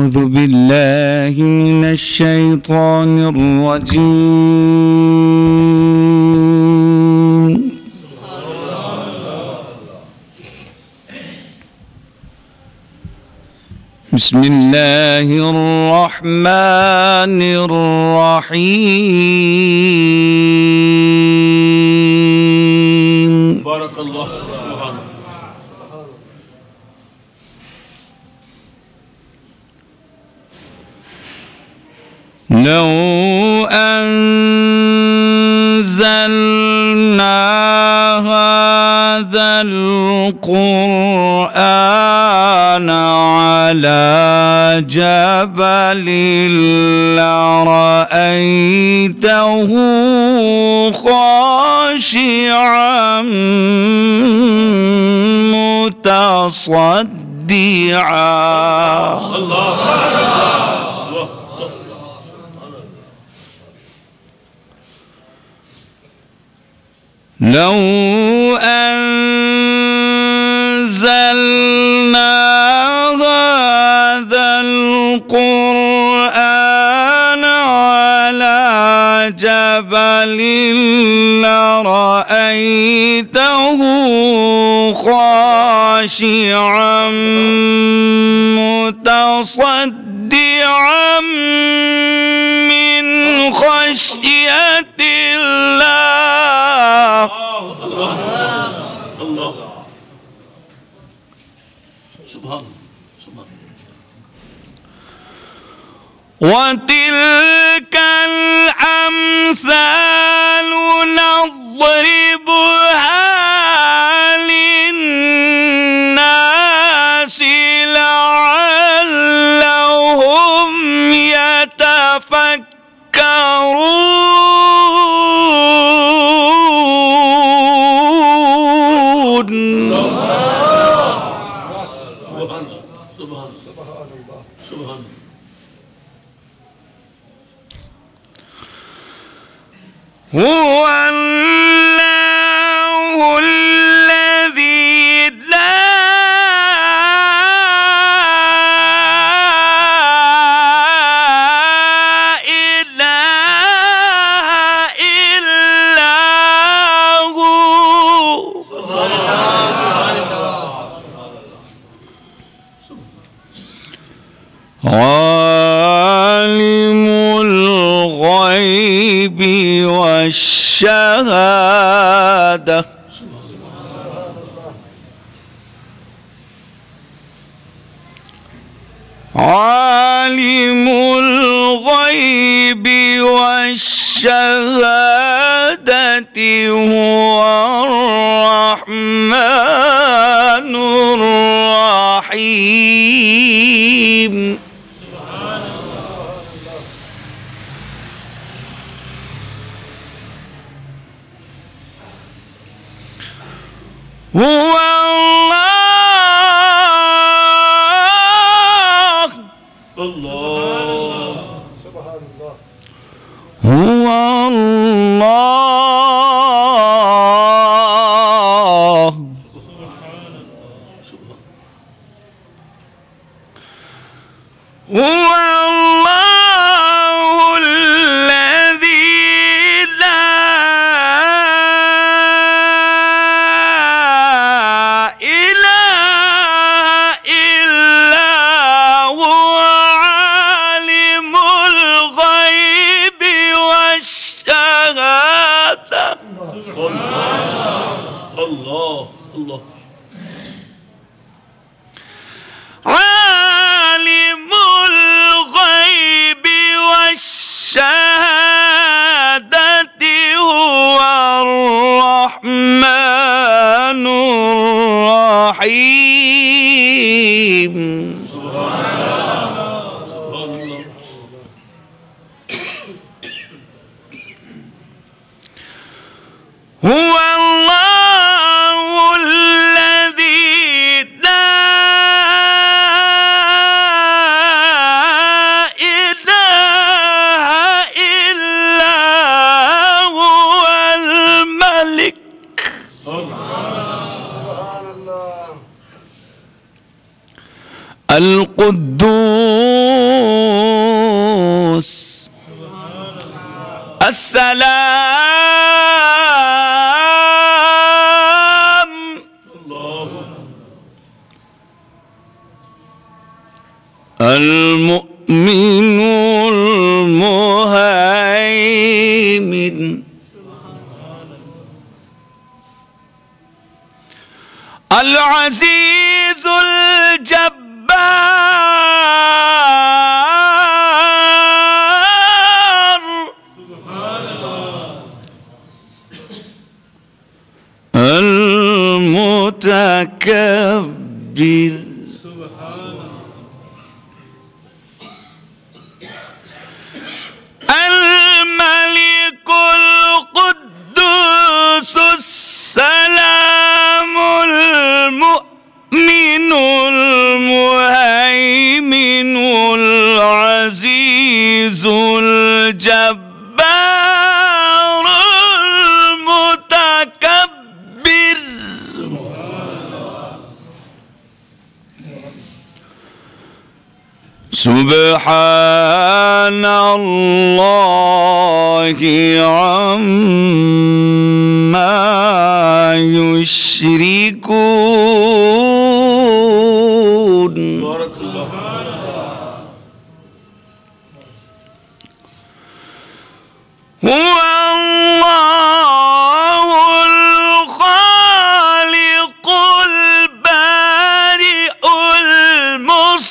أعوذ بالله من الشيطان الرجيم. بسم الله الرحمن الرحيم. بارك الله. لو أنزلنا هذا القرآن على جبل لرأيته خاشعا متصدعا. لو أنزلنا هذا القرآن على جبل لرأيته خاشعا متصدعا من خشية الله. الله سبحان الله. وتلك الأمثال نضربها للناس لعلهم يتفكرون. سبحان الله. هو الله الذي لا إله إلا هو. عالم الغيب والشهادة. عالم الغيب والشهادة هو الرحمن الرحيم. هو الله. سبحان الله. هو الله. هو الله الذي لا إله إلا هو. عالم الغيب والشهادة. الله الله. عالم الغيب والشهادة هو الرحمن الرحيم. هو الله الذي لا إله إلا هو الملك. القدوس القدوس السلام المؤمن المهيمن العزيز الجبار المتكبر الملك القدوس السلام المؤمن المهيمن العزيز الجبار المتكبر سبحان الله عما يشركون. بارك الله. هو الله الخالق البارئ المصور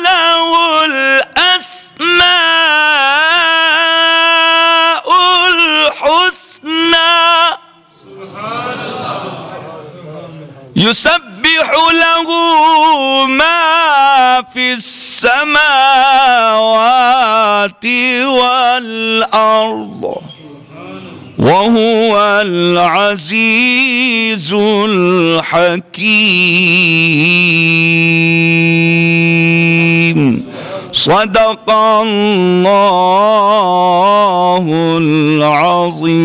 له الأسماء الحسنى يسبح له ما في السماوات والأرض وهو العزيز الحكيم. صدق الله العظيم.